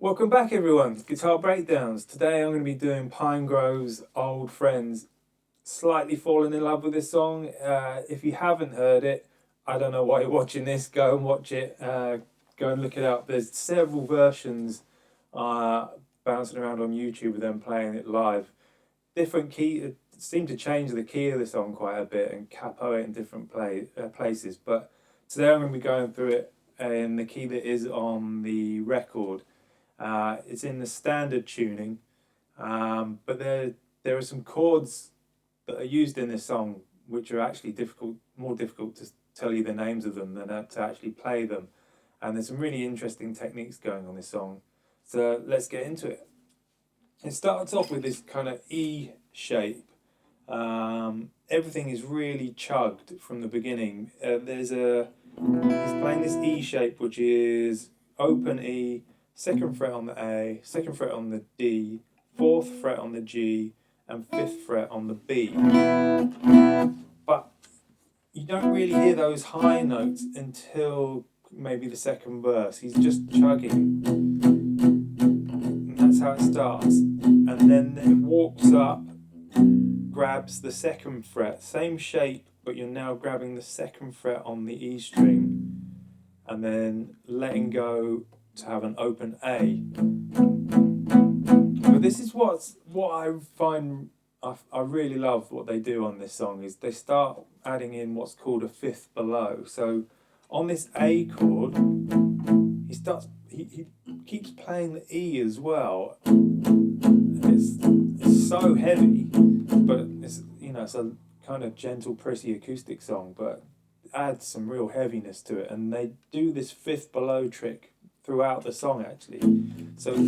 Welcome back everyone, Guitar Breakdowns. Today I'm going to be doing Pinegrove's Old Friends. Slightly fallen in love with this song. If you haven't heard it, I don't know why you're watching this. Go and watch it. Go and look it up. There's several versions bouncing around on YouTube with them playing it live. Different key, seem to change the key of the song quite a bit and capo it in different places. But today I'm going to be going through it in the key that is on the record. It's in the standard tuning, but there are some chords that are used in this song which are actually more difficult to tell you the names of them than to actually play them. And there's some really interesting techniques going on this song. So let's get into it. It starts off with this kind of E shape. Everything is really chugged from the beginning. He's playing this E shape, which is open E, second fret on the A, second fret on the D, fourth fret on the G, and fifth fret on the B. But you don't really hear those high notes until maybe the second verse. He's just chugging. And that's how it starts. And then it walks up, grabs the second fret, same shape, but you're now grabbing the second fret on the E string, and then letting go to have an open A. But this is what I find I really love what they do on this song is they start adding in what's called a fifth below. So on this A chord, he keeps playing the E as well. It's so heavy, but it's a kind of gentle, pretty acoustic song, but adds some real heaviness to it. And they do this fifth below trick throughout the song actually. So it's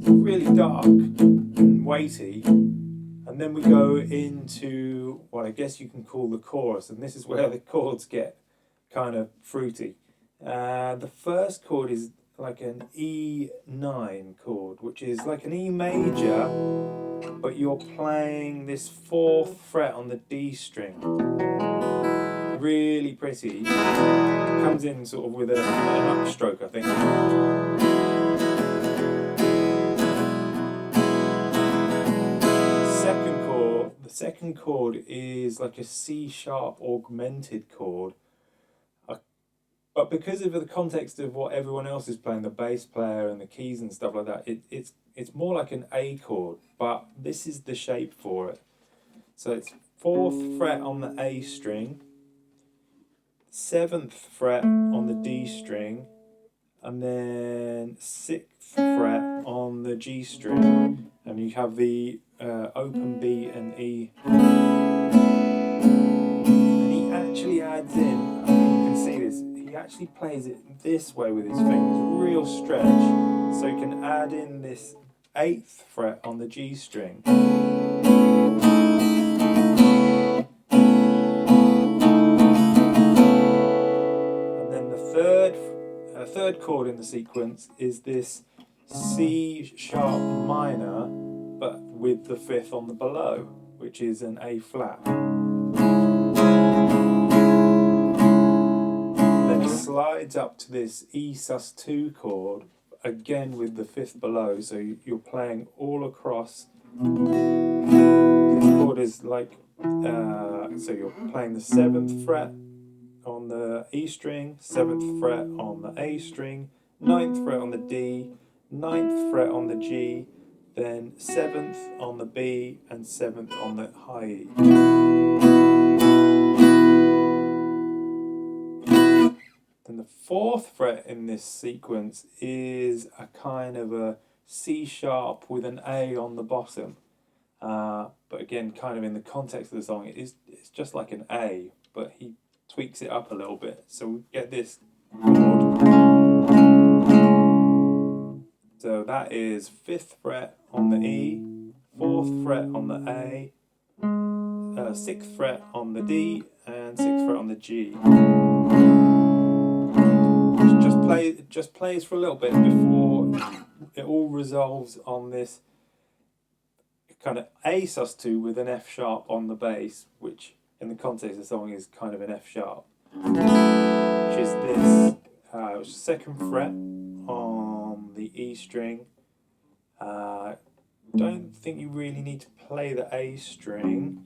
really dark and weighty, and then we go into what I guess you can call the chorus, and this is where the chords get kind of fruity. The first chord is like an E9 chord, which is like an E major, but you're playing this fourth fret on the D string. Really pretty. It comes in sort of with an upstroke, I think. The second chord is like a C sharp augmented chord. But because of the context of what everyone else is playing, the bass player and the keys and stuff like that, it's more like an A chord, but this is the shape for it. So it's fourth fret on the A string, seventh fret on the D string, and then sixth fret on the G string, and you have the open B and E. And he actually adds in, I think you can see this, he actually plays it this way with his fingers, real stretch, so you can add in this eighth fret on the G string. And then the third chord in the sequence is this C sharp minor, but with the fifth on the below, which is an A flat. Slides up to this E sus2 chord, again with the fifth below, so you're playing all across. This chord is like, so you're playing the seventh fret on the E string, seventh fret on the A string, ninth fret on the D, ninth fret on the G, then seventh on the B, and seventh on the high E. Then the fourth fret in this sequence is a kind of a C sharp with an A on the bottom. But again, kind of in the context of the song, it's just like an A, but he tweaks it up a little bit. So we get this chord. So that is fifth fret on the E, fourth fret on the A, sixth fret on the D, and sixth fret on the G. It just plays for a little bit before it all resolves on this kind of A sus2 with an F sharp on the bass, which in the context of the song is kind of an F sharp, which is this, which is 2nd fret on the E string. Don't think you really need to play the A string.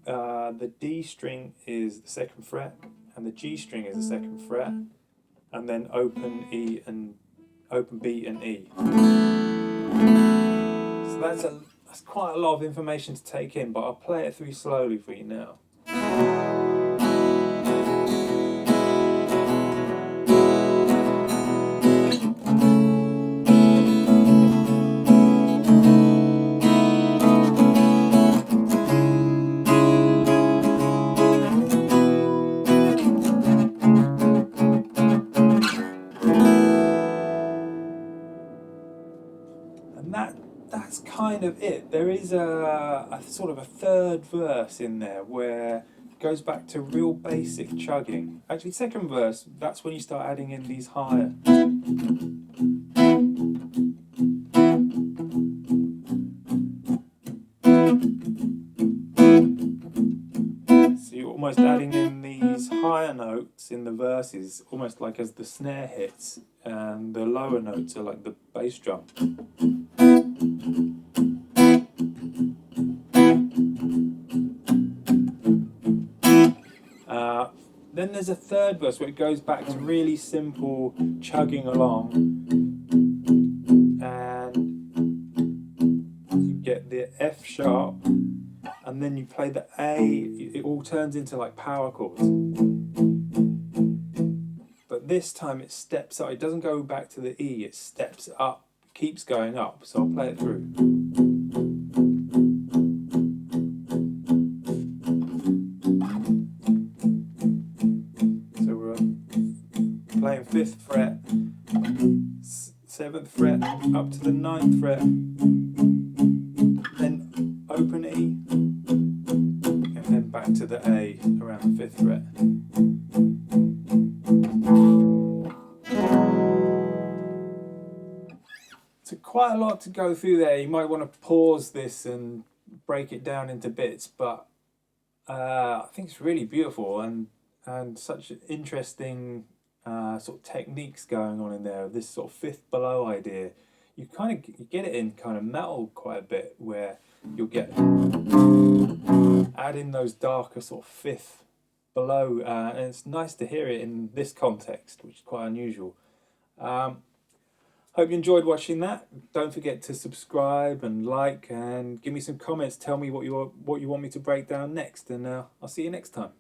The D string is the 2nd fret, and the G string is the 2nd fret, and then open E and open B and E. So that's quite a lot of information to take in, but I'll play it through slowly for you now. And that's kind of it. There is a sort of a 3rd verse in there where it goes back to real basic chugging. Actually, 2nd verse, that's when you start adding in these higher. So you're almost adding in these higher notes in the verses, almost like as the snare hits, and the lower notes are like the bass drum. Then there's a 3rd verse where it goes back to really simple chugging along, and you get the F sharp, and then you play the A. It all turns into like power chords. But this time it steps up. It doesn't go back to the E. It steps up, keeps going up. So I'll play it through. Playing 5th fret, 7th fret up to the 9th fret, then open E, and then back to the A around the 5th fret. So quite a lot to go through there. You might want to pause this and break it down into bits, but I think it's really beautiful and such interesting sort of techniques going on in there. This sort of 5th below idea, you get it in kind of metal quite a bit, where you'll get add in those darker sort of 5th below, and it's nice to hear it in this context, which is quite unusual. Hope you enjoyed watching that. Don't forget to subscribe and like, and give me some comments. Tell me what you want me to break down next, and I'll see you next time.